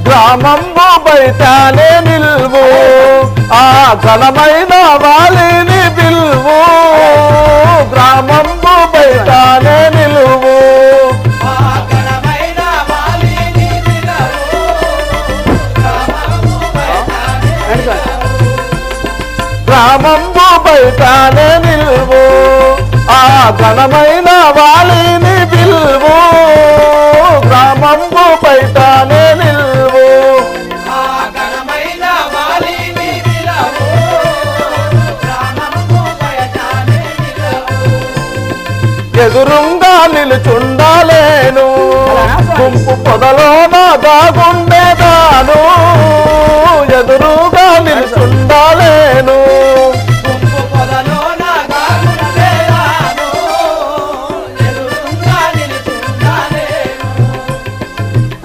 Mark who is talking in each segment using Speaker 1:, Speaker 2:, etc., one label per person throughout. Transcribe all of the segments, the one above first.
Speaker 1: గ్రామంబు బయటనే నిల్వు ఆ ఘనమైన వాలిని పిలువు గ్రామంబు బయటనే నిలువు గ్రామంబు బయటనే నిలువు ఆ ఘనమైన వాలిని పిలువు గ్రామంబు బయటనే నిలువు ఎదురుంగా నిలుచుండాలేను గుంపు పొదలోన దాగుండేదాను ఎదురుగా నిలుచుండాలేను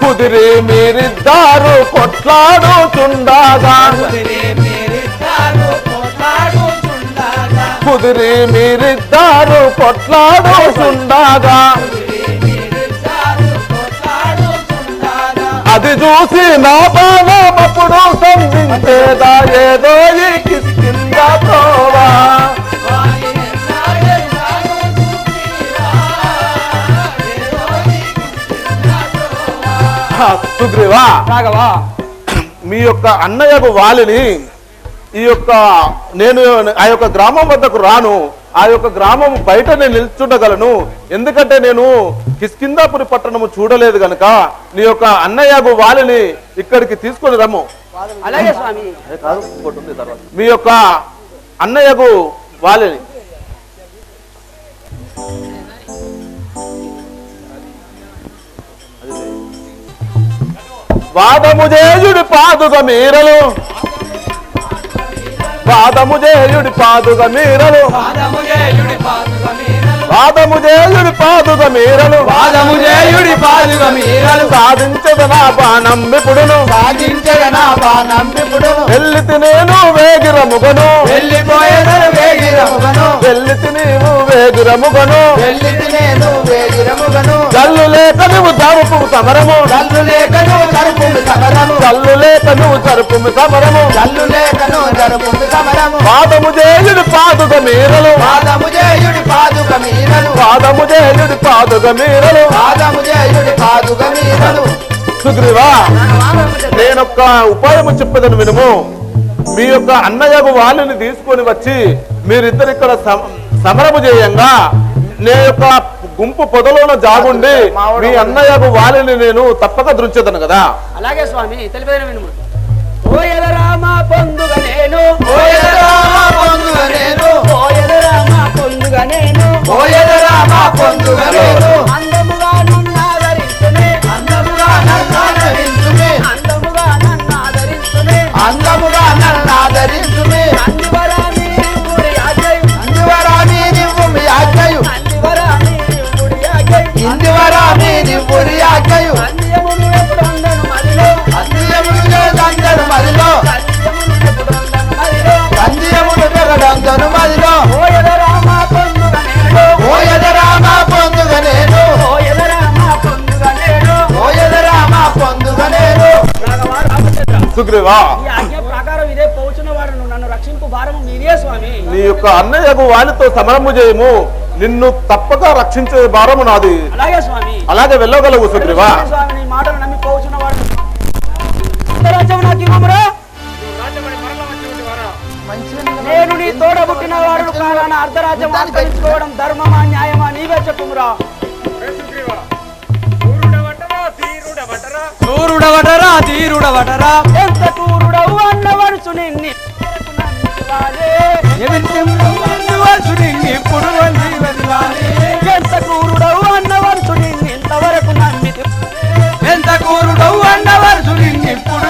Speaker 1: కుదిరి మీరిద్దరు కొట్లాడుచుండగా కుదిరి మీరిద్దరు కొట్లాడుచుండగా అది చూసి నా బాణమప్పుడు సంధించేదా ఏదో ఈ కిష్కిందా తోవా సుగ్రీవా
Speaker 2: రాఘవా
Speaker 1: మీ యొక్క అన్నయ్యకు వాలిని ఈ యొక్క నేను ఆ యొక్క గ్రామం వద్దకు రాను ఆ యొక్క గ్రామం బయట నేను నిల్చుండగలను ఎందుకంటే నేను కిష్కిందాపురి పట్టణము చూడలేదు గనక నీ యొక్క అన్నయ్యకు వాలిని ఇక్కడికి తీసుకొని రమ్ము
Speaker 2: అలాగే స్వామి
Speaker 1: మీ యొక్క అన్నయ్యకు వాలిని వాదము చేయుడి పాదుగ మీరలు వాదము చేయుడి పాదుగ మీరలు వాదము చేయుడి పాదుగ మీరలు
Speaker 2: వాదము చేయుడి పాదుగ మీరలు
Speaker 1: సాధించద నా బాణంబిపుడును
Speaker 2: సాధించద నా బాణంబిపుడును
Speaker 1: వెళ్ళితి నేను వేగిరముగను
Speaker 2: వెళ్ళిపోయేదను వేగిరముగను
Speaker 1: వెళ్ళితి నీవు వేగిరముగను
Speaker 2: వెళ్ళితి నేను వేగిరముగను
Speaker 1: జల్లు లేక నువ్వు జరుపు సమరము
Speaker 2: జల్లు లేకను జరుపుము సమరము
Speaker 1: జల్లు లేక నువ్వు జరుపు సమరము
Speaker 2: జల్లు లేకను జరుపుము సమరము
Speaker 1: వాదము చేయుడి పాదుగ మీరలు
Speaker 2: వాదము చేయుడి పాదుగ మీరలు
Speaker 1: వాదము చేయుడి పాదుగ మీరలు
Speaker 2: వాదము చేయుడి పాదుగ మీరలు
Speaker 1: సుగ్రీవా నేనొక్క ఉపాయము చెప్పేదని వినుము మీ యొక్క అన్నయ్యకు వాళ్ళని తీసుకొని వచ్చి మీరిద్దరు ఇక్కడ సమరము చేయంగా నే యొక్క గుంపు పొదలోన జాగుండి మీ అన్నయ్యకు వాళ్ళని నేను తప్పక దృంచేదను కదా
Speaker 2: అలాగే స్వామి తెలిపేదను వినుము ఓయల రామ పొందుగ నేను ఓయల రామ పొందుగ నేను ఓయల రామ పొందుగ నేను ఓయల రామ పొందుగ నేను అందముగా నన్నాదరించునే అందముగా నన్నాదరించునే అందముగా నన్నాదరించునే అందముగా నన్నాదరించునే అందివరాని నివ్వుడి ఆజ్ఞయు అందివరాని నివ్వుడి ఆజ్ఞయు అందివరాని నివ్వుడి ఆజ్ఞయు ఇందివరాని నివ్వుడి ఆజ్ఞయు అందియమును ఎప్పుడు అందను మదిలో అందియమును అందను మదిలో అందియమును అందను మదిలో ఓయల రామ పొందుగ నేను ఓయల రామ పొందుగ నేను ఓయల రామ పొందుగ నేను ఓయల రామ పొందుగ నేను
Speaker 1: సుగ్రీవా
Speaker 2: ఈ ఆజ్ఞ ప్రకారం ఇదే పోచున్న వాడు నన్ను రక్షింపు భారము మీరే స్వామి
Speaker 1: నీ యొక్క అన్నయ్యకు వాళ్ళతో సమరము చేయము నిన్ను తప్పక రక్షించే భారము నాది
Speaker 2: అలాగే స్వామి
Speaker 1: అలాగే వెళ్ళగలవు సుగ్రీవా
Speaker 2: స్వామి నీ మాటలు నమ్మి పోచున్న వాడు రాజ్యం నాకు ఇవ్వమురా నేను నీ తోడబుట్టిన వాడు కాగా అర్ధరాజ్యం ఆచరించుకోవడం ధర్మమా న్యాయమా నీవే చెప్పుమురా
Speaker 3: తూరుడవటరా తీరుడవటరా
Speaker 2: ఎంత తూరుడవు అన్నవరుచు నిన్ని
Speaker 3: ఇప్పుడు
Speaker 2: ఎంత తూరుడవు అన్నవరుచు నిన్ను ఇంతవరకు నమ్మితి
Speaker 3: ఎంత కూరుడవు అన్నవరుసు ఇప్పుడు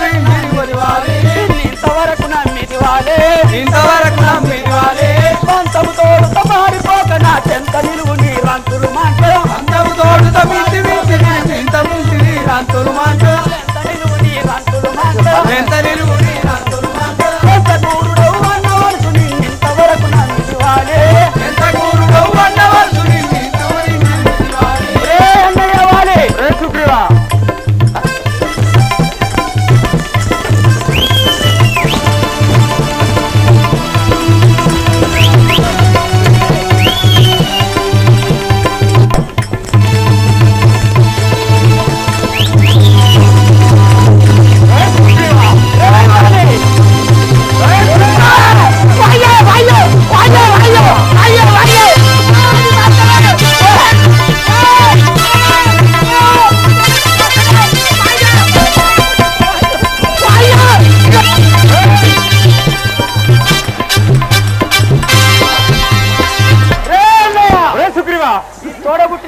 Speaker 2: ఇంతవరకు నమ్మితి వాలే
Speaker 3: ఇంతవరకు నమ్మిది వాలే
Speaker 2: పంతము తోడుతో మారిపోక నా చెంత నిలువు నీ రంతులు మాంటం
Speaker 3: అందరు తోడుతో ఇంత ముంచి రాంతులు మాట
Speaker 2: ఎంత నిలువు నీ రంతులు మాంటం
Speaker 3: ఎంత నిలువు నీ రాంతులు మాట
Speaker 2: ఎంత తూరుడవు అన్నవరుచు నిన్ను ఇంతవరకు నమ్మితి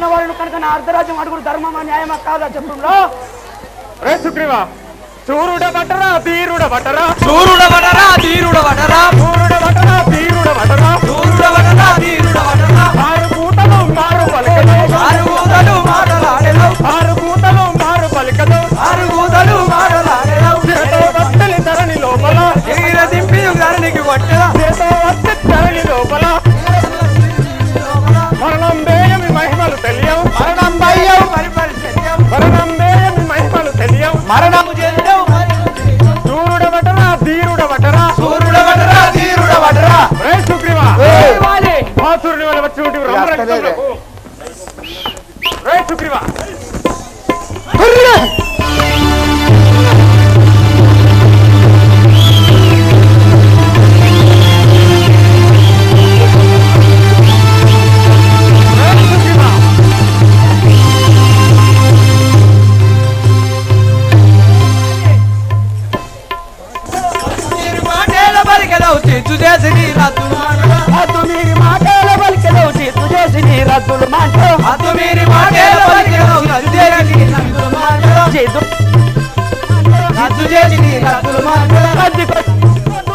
Speaker 4: ఉన్న వాళ్ళను కనుక నా అర్ధరాజ్యం అడుగుడు ధర్మమా న్యాయమా కాదా చెప్పురా
Speaker 5: రే సుగ్రీవా చూరుడ బటరా తీరుడ బటరా
Speaker 3: చూరుడ వటరా తీరుడ వటరా
Speaker 5: చూరుడ బటరా తీరుడ బటరా
Speaker 3: చూరుడ వటరా తీరుడ వటరా
Speaker 5: ఆరు కూతలు మారు పలికదు
Speaker 3: ఆరు కూతలు మాటలాడెను
Speaker 5: ఆరు కూతలు మారు పలికదు
Speaker 3: ఆరు కూతలు మాటలాడెను
Speaker 5: చేతో వత్తలి ధరణి లోపల
Speaker 3: ఎగిర దింపి ధరణికి కొట్టెదా
Speaker 5: చేతో వత్తి ధరణి లోపల మరణం వేయమి మహిమలు తెలియవు
Speaker 2: మరణం భయం
Speaker 5: మరణం వేయమి మహిమలు తెలియవు
Speaker 2: మరణం
Speaker 5: చూరుడ బటరా తీరుడ బటరా
Speaker 2: సూర్యుడ వటరా తీరుడ వటరా
Speaker 5: రే సుగ్రీవా భాసురుని వల్ల వచ్చి ఉంటే రంగరంగంలోకు. రే సుగ్రీవా
Speaker 3: మాటేల బలికెదవు చిచ్చు చేసి నీ రద్దులు మాటలు
Speaker 4: అటు మీరు మాటల పలికెదవు చేతు చేసి నీ రద్దులు మాట
Speaker 3: అతు మీరి మాటేల బలికెదవు చిచ్చు చేసి నీ రద్దులు మాటలు
Speaker 4: చేతు
Speaker 3: రద్దు చేసి నీ రద్దులు మాటలు
Speaker 4: రద్దు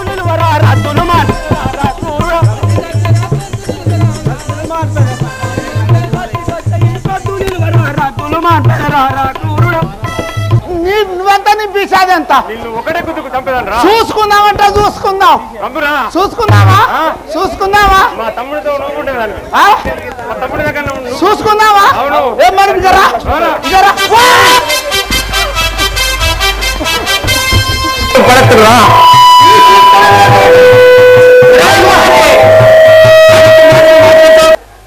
Speaker 4: నిలువరా రద్దులు మాట రద్దులు మాట్లాడరా క్రూరుడు
Speaker 2: నువ్వెంత నింపించాదెంత
Speaker 5: నిన్ను ఒకటే గుద్దుకు చంపేదాను రా
Speaker 2: చూసుకుందామంటే చూసుకుందాం
Speaker 5: రంగురా
Speaker 2: చూసుకుందామా చూసుకుందామా
Speaker 5: మా తమ్ముడితో నువ్వు ఉండేదాన్ని
Speaker 2: ఆ?
Speaker 5: మా తమ్ముడి దగ్గర నువ్వు
Speaker 2: చూసుకుందామా
Speaker 5: అవును.
Speaker 2: ఏం మరి ఇదరా
Speaker 5: అవును.
Speaker 2: ఇదరా
Speaker 5: పడతురా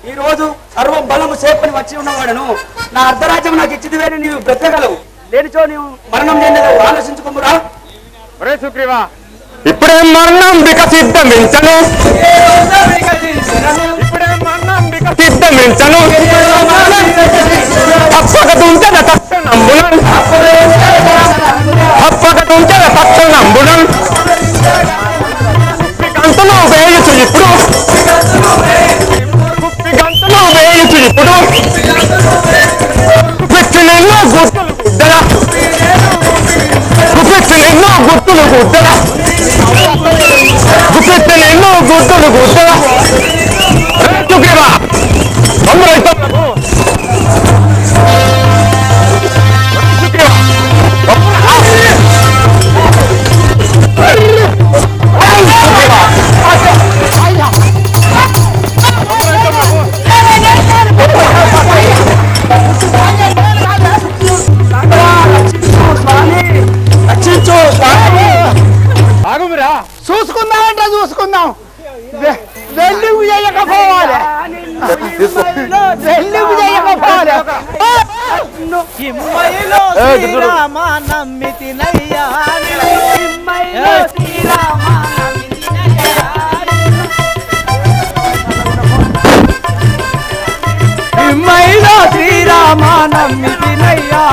Speaker 4: ఈ రోజు సర్వ బలము చేపని వచ్చి ఉన్నవాడను నా అర్ధరాజ్యం నాకు ఇచ్చిదివేని నీవు బ్రతకగలవు లేనిచో నీవు మరణం చెందగలవు ఆలోచించుకోమురా
Speaker 5: రే సుగ్రీవా ఇప్పుడే మరణం వికసిద్ధమించను ఇప్పుడే మరణం వికసిద్ధమించను తప్పకటుంచద తక్షణంబునం తప్పకటుంచద తక్షణంబునం గంటలు వేయచ్చు ఇప్పుడు గంటలు వేయచ్చు ఇప్పుడు ఎన్నో గుర్తులు గుడ్డల ఎన్నో గుర్తులు గుడ్డల ఎన్నో గుర్తులు గుడ్డల సుగ్రీవా అమరైతములకు ఆగుమిరా
Speaker 2: చూసుకుందామంటే చూసుకుందాం వెళ్ళి చేయకపోవాలి వెళ్ళి చేయకపోవాలి
Speaker 3: హిమ్మయిలో శ్రీరామ నమ్మితినయ్యా
Speaker 4: హిమ్మయిలో శ్రీరామ
Speaker 3: హిమ్మయిలో శ్రీరామ నమ్మితినయ్యా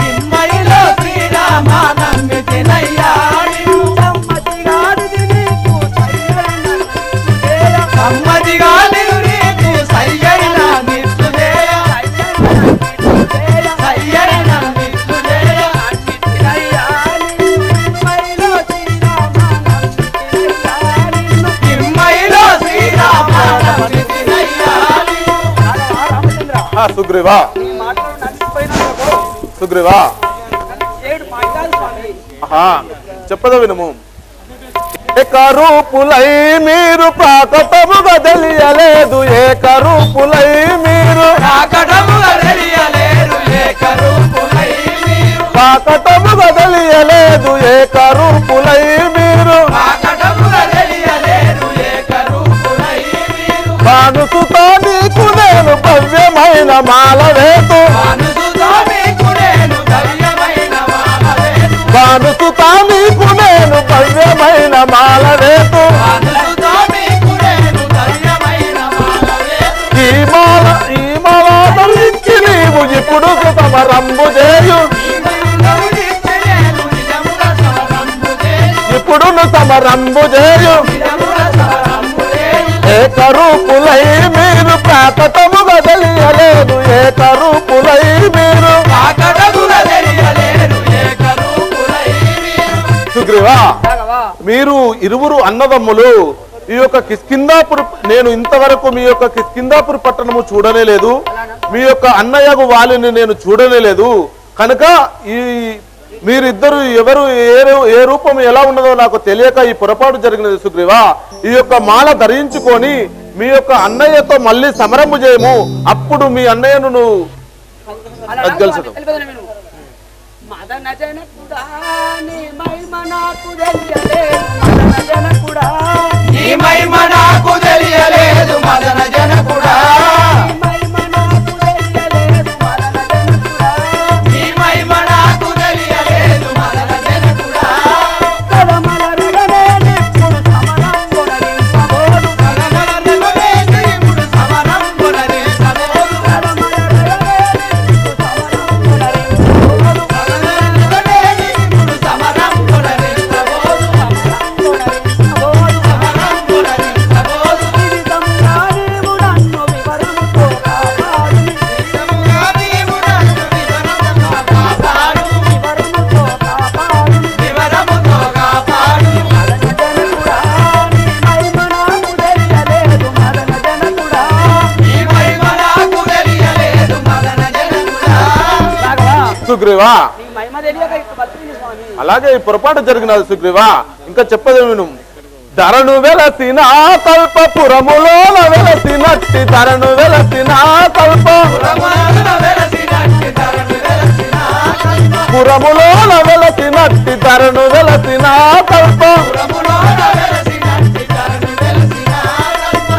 Speaker 3: హిమ్మయిలో శ్రీరామ నమ్మితినయ్యా సమ్మతిగా నీకు సయ్యైన నిత్తుదేయ సయ్యైన నిత్తుదేయ హిమ్మయిలో శ్రీరామ నమ్మితినయ్యా
Speaker 1: సుగ్రీవా సుగ్రీవా చెప్పద వినుము ఏకరూపులై మీరు ప్రాకటముగా తెలియలేదు ఏకరూపులై మీరు
Speaker 3: ప్రాకటముగా తెలియలేదు ఏకరూపులై మీరు
Speaker 1: ప్రాకటముగా తెలియలేదు ఏకరూపులై మీరు
Speaker 3: ప్రాకటముగా తెలియలేదు ఏకరూపులై మీరు
Speaker 1: భానుసుతో నీకు నేను భవ్యమైన మాలవేతు
Speaker 3: మనసుతో మీకు నేను ధైర్యమైన మాలవేతు
Speaker 1: భానుసుతో నీకు నేను భవ్యమైన మాలవేతు
Speaker 3: మనసుతో మీకు నేను ధైర్యమైన మాలవేతు
Speaker 1: ఈ మాల ధరించి నీవు ఇప్పుడు సమరంబు చేయు ఇప్పుడు సమరంబు చేయు ఏకరూపులై మీరు ప్రాకటముగా తెలియలేదు ఏకరూపులై మీరు సుగ్రీవా మీరు ఇరువురు అన్నదమ్ములు ఈ యొక్క కిష్కిందాపురి నేను ఇంతవరకు మీ యొక్క కిష్కిందాపురి పట్టణము చూడనే లేదు మీ యొక్క అన్నయ్యకు వాలిని నేను చూడనే లేదు కనుక ఈ మీరిద్దరు ఎవరు ఏ రూపం ఎలా ఉన్నదో నాకు తెలియక ఈ పొరపాటు జరిగినది సుగ్రీవా ఈ యొక్క మాల ధరించుకొని మీ యొక్క అన్నయ్యతో మళ్ళీ సమరము చేయము అప్పుడు మీ అన్నయ్యను నువ్వు గెలుచుతావు
Speaker 4: మదన జనకుడా నీ మహిమ నాకు తెలియలేదు మదన జనకుడా
Speaker 1: సుగ్రీవా అలాగే ఈ పొరపాటు జరిగినది సుగ్రీవా ఇంకా చెప్పదు విను ధరను వెలసిన కల్పపురములోన వెలసినట్టి ధరను వెలసిన పురములోన వెలసినట్టి ధరను వెలసిన కల్ప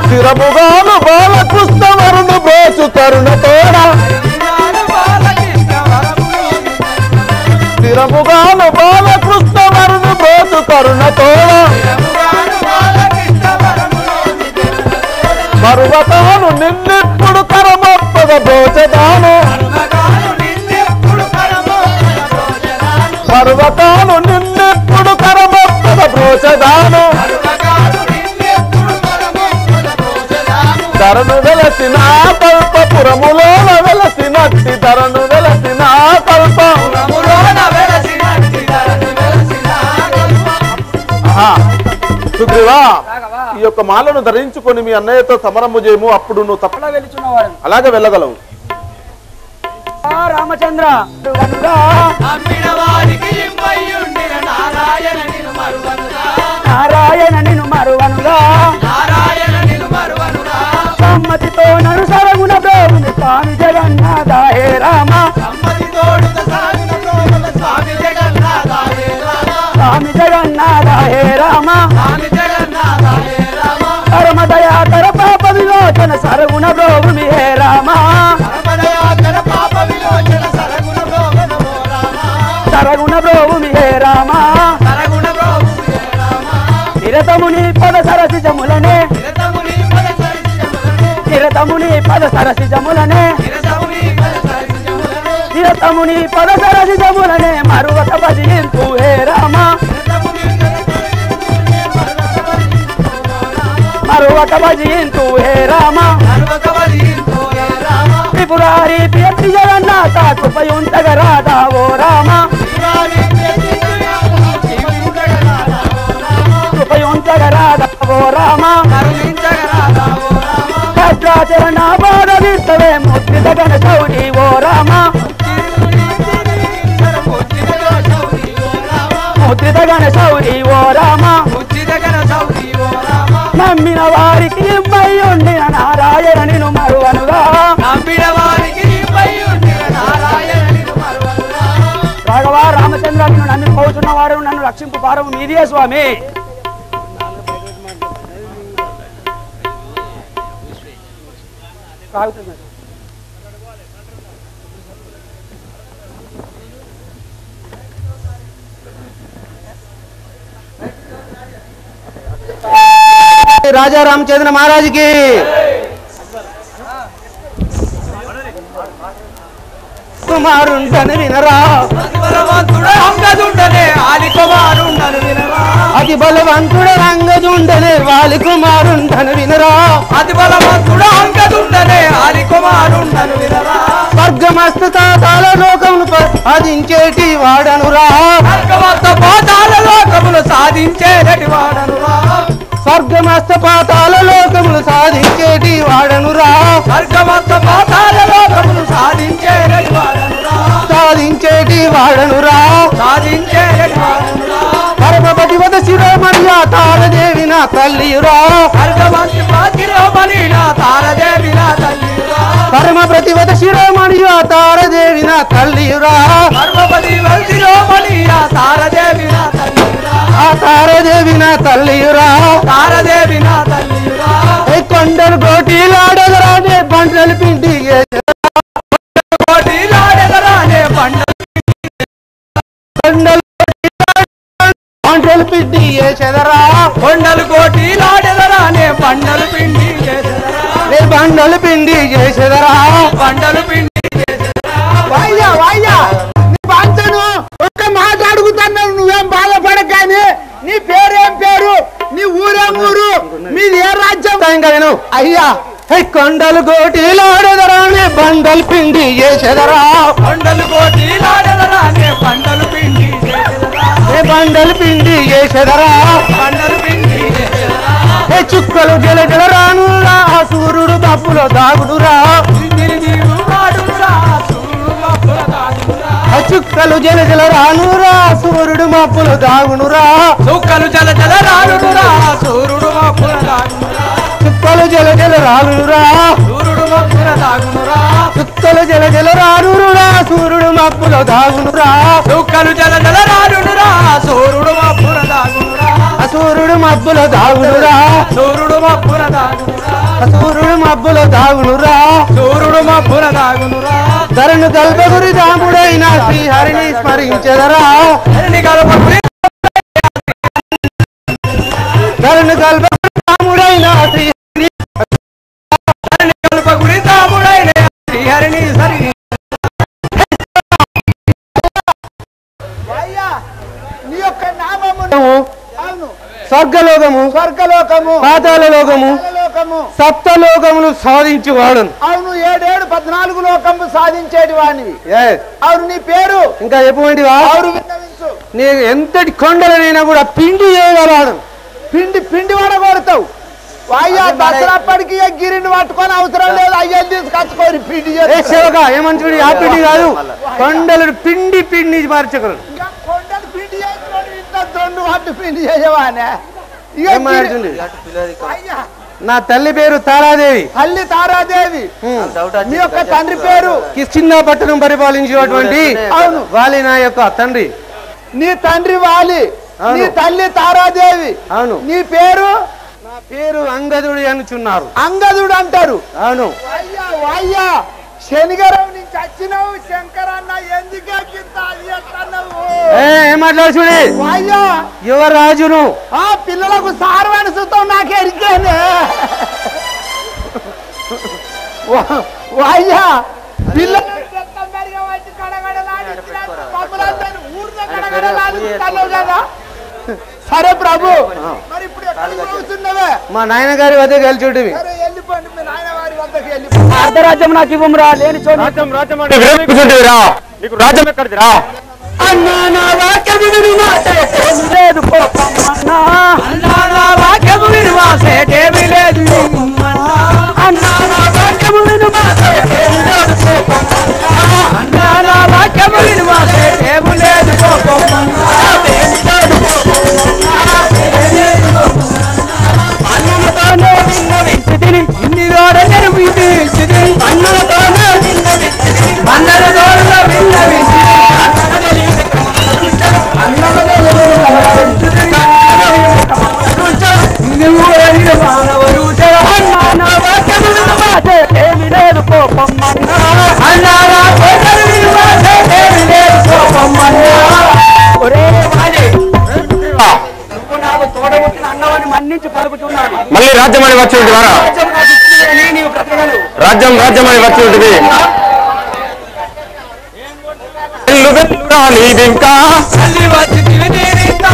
Speaker 1: స్థిరముగాను బాలకృష్ణ వరుణు బ్రోచు తరుణ తోడ స్థిరముగాను బాలకృష్ణ వరుణు బ్రోచు కరుణ తోడ పర్వతాను నిన్నెప్పుడు కరమప్పద బ్రోచదాను పర్వతాను నిన్నెప్పుడు కరమప్పద బ్రోచదాను ధరను వెలసిన కల్పపురములోన వెలసినట్టి ధరను వెలసిన సుగ్రీవా ఈ యొక్క మాలను ధరించుకొని మీ అన్నయ్యతో సమరము చేయము అప్పుడు నువ్వు తప్పలా వెళ్తున్నావు అలాగే వెళ్ళగలవు
Speaker 4: రామచంద్ర నారాయణ నిను మరువనుగా సమ్మతితో నను సరగుణ బ్రోవుని స్వామి జగన్నాథ హే రామ స్వామి జగన్నాథ హే రామ పరమ దయాకర పాప విలోచన సరగుణ బ్రోవుని హే రామ సరగుణ బ్రోవుని హే రామ నిరతముని పద సరసిజములనే నిరతముని పద సరసిజములనే నిరతముని పద సరసిజములనే మరువక భజింతు హే రామ మరువక భజింతు హే రామ త్రిపురారి ప్రియతి జగన్నాథ కృపయుంతగ రాధా ఓ రామ కృపయుంతగ రాధా ఓ రామ భద్రాచరణ బాధ విస్తవే ముద్రిత గణ శౌరి ఓ రామ ముద్రిత గణ శౌరి ఓ రామ నమ్మిన వారికి ఇమ్మయ్యుండిన నారాయణ నిను మరువనుగా రాఘవ రామచంద్ర నిన్ను నన్ను పోతున్నవాడు నన్ను రక్షింపు భారము మీదే స్వామి
Speaker 2: राजा रामचंद्र महाराज की కుమారుండను వినరా అతి బలవంతుడు రంగదుండనే వాలి కుమారుండను వినరా
Speaker 3: అతి బలవంతుడు అంగదుండనే ఆలి కుమారుండను వినరా
Speaker 2: స్వర్గమస్త తాతాల లోకములు సాధించేటి వాడనురా
Speaker 3: స్వర్గమస్త పాతాల లోకములు సాధించేటి వాడనురా
Speaker 2: స్వర్గమస్త పాతాల లోకములు సాధించేటి వాడనురా
Speaker 3: స్వర్గమస్త పాతాల లోకములు సాధించేటి వాడనురా
Speaker 2: సాధించేటి వాడనురా
Speaker 3: సాధించేటి వాడనురా
Speaker 2: పరమపతివత శిరోమణి ఆ తారదేవి నా తల్లియురా
Speaker 3: స్వర్గమంతి పాతిరోమణి నా తారదేవి నా తల్లిరా
Speaker 2: పరమ ప్రతివత శిరోమణి ఆ తారదేవి నా తల్లియురా
Speaker 3: పరమపతి శిరోమణి ఆ తారదేవి నా తల్లిరా
Speaker 2: ఆ తారదేవి నా తల్లియురా
Speaker 3: తారదేవి నా తల్లిరా
Speaker 2: కొండలు కోటిలాడగరానే బండలు పిండి
Speaker 3: కోటిలాడెదరానే
Speaker 2: కొండలు బండలు పిండి చేదరా
Speaker 3: కొండలు కోటిలాడెదరానే బండలు పిండి చేసెదరా
Speaker 2: బండలు పిండి చేసేదరా
Speaker 3: బండలు పిండి
Speaker 2: వాయ్యా వాయ్యా నీ బాంచను ఒక్క మాట అడుగుతున్నావు నువ్వేం బాధపడకాని నీ పేరేం పేరు నీ ఊరేం ఊరు మీది ఏ రాజ్యం అయ్యా కొండలు కోటిలాడెదరానే బండలు పిండి చేసేదరా
Speaker 3: కొండలు కోటిలాడెదరానే బండలు పిండి చేసెదరా
Speaker 2: బండలు పిండి చేసేదరా
Speaker 3: బండలు పిండి చేసెదరా
Speaker 2: చుక్కలు జలజల రానురా సూర్యుడు మబ్బులో దాగుడురా
Speaker 3: నీవు వాడురా సూర్యుడు మబ్బుల దాగునురా
Speaker 2: చుక్కలు జలజల రానురా సూర్యుడు మబ్బులో దాగునురా
Speaker 3: చుక్కలు జల జల రాడురా సూర్యుడు మబ్బుల దాగునురా
Speaker 2: చుక్కలు జలజల రానురా
Speaker 3: సూర్యుడు మబ్బుల దాగునురా
Speaker 2: చుక్కలు జలజల రానురా సూర్యుడు మబ్బులో దాగునురా
Speaker 3: చుక్కలు జల జల రాడురా సూర్యుడు మబ్బుల దాగునురా
Speaker 2: సూర్యుడు మబ్బులో దాగునురా
Speaker 3: సూర్యుడు మబ్బుల దాగునురా
Speaker 2: సూర్యుడు మబ్బులో దాగునురా
Speaker 3: సూర్యుడు మబ్బుల దాగునురా
Speaker 2: ధరణు కల్పగురి రాముడైన శ్రీహరిని స్మరించెదరా
Speaker 3: హరిని కల్పగురి
Speaker 2: ధరణు కల్పగురి రాముడైన శ్రీహరిని
Speaker 3: హరిని కల్పగురి రాముడైన శ్రీహరిని సరి
Speaker 2: నీ యొక్క నామము స్వర్గలోకము స్వర్గలోకము పాతాళ లోకము సప్తలోకములు సాధించేవాడును
Speaker 6: అవును 7 14 లోకము సాధించేటి వాడివి అవును నీ పేరు
Speaker 2: ఇంకా ఎటువంటివా
Speaker 6: అవును విన్నవించు
Speaker 2: నీ ఎంతటి కొండలనైనా కూడా పిండి చేయగలవాడు
Speaker 6: పిండి వడగొడతావు అయ్యా దసరాప్పటికి గిరిని పట్టుకొని అవసరం లేదు అయ్యా తీసుకొచ్చుకోని పిండి
Speaker 2: సేవగా ఏమంటాడు ఆ పిండి కాదు కొండలను పిండి పిండి మార్చగలరు
Speaker 6: కొండలు పిండి చేసుకొని ఇంత దొండు పట్టు పిండి చేయవానే అయ్యా
Speaker 2: నా తల్లి పేరు తారాదేవి
Speaker 6: తల్లి తారాదేవి నీ యొక్క తండ్రి పేరు
Speaker 2: చిన్న పట్టణం పరిపాలించేటువంటి
Speaker 6: అవును
Speaker 2: వాలి నా యొక్క తండ్రి
Speaker 6: నీ తండ్రి వాలి నీ తల్లి తారాదేవి
Speaker 2: అవును
Speaker 6: నీ పేరు
Speaker 2: నా పేరు అంగదుడు అనుచున్నారు
Speaker 6: అంగదుడు అంటారు
Speaker 2: అవును
Speaker 6: అయ్యా అయ్యా శనిగరం నుంచి వచ్చినావు శంకరన్న ఎందుకు
Speaker 2: ఏం మాట్లాడు చూడి
Speaker 6: అయ్యా
Speaker 2: యువరాజును
Speaker 6: ఆ పిల్లలకు సారవాణి సుతం నాకే ఎరికేనే అయ్యా పిల్లలు సరే ప్రభు మరి ఇప్పుడు ఎక్కడికి పోతున్నావే
Speaker 2: మా నాయన గారి వద్ద గెలిచుంటివి
Speaker 6: సరే వెళ్ళిపోండి మీ నాయన వారి వద్దకు వెళ్ళిపోండి
Speaker 4: అర్ధరాజ్యం నాకు ఇవ్వమురా లేని చోటు
Speaker 5: విరమించుకుంటేవిరా నీకు రాజ్యం ఎక్కడిదిరా
Speaker 4: అన్నా నా వాక్యము విను మాసేటేమి లేదు కోపమన్నా అన్నా నా వాక్యము విను మాసేటేమి లేదు అన్నా నా వాక్యము విను మాసేటేమి లేదు కోపమన్నా అన్నా నా వాక్యము విను మాసేటేమి లేదు కోపమన్నా అన్నతోనే విన్నవించి తిని ఇన్ని రోడని వినిపించి తిని అన్నతోనే విన్నవించి అన్నల దోళ్ళ విన్నవించి ఏమి లేదు కోపం అన్నారా ఏమి లేదు కోపం ఒరే వాడి నువ్వు నాకు తోడబుట్టిన అన్నవాడిని మన్నించి పలుకుతున్నాను
Speaker 5: మళ్ళీ రాజ్యం అని వచ్చి ఉంటుంది వారా
Speaker 4: నీవు బ్రతకగలవు
Speaker 5: రాజ్యం అని వచ్చి ఉంటుంది నీదింకా
Speaker 4: మళ్ళీ వచ్చి తిరిగితా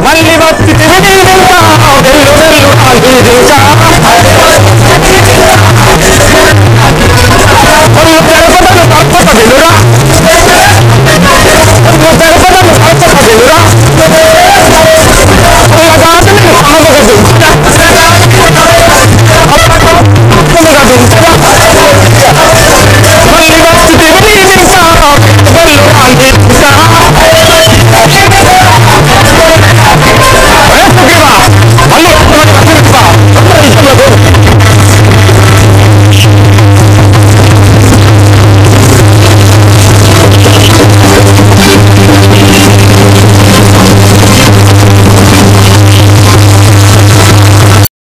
Speaker 5: మళ్ళీ వచ్చి నీదింకా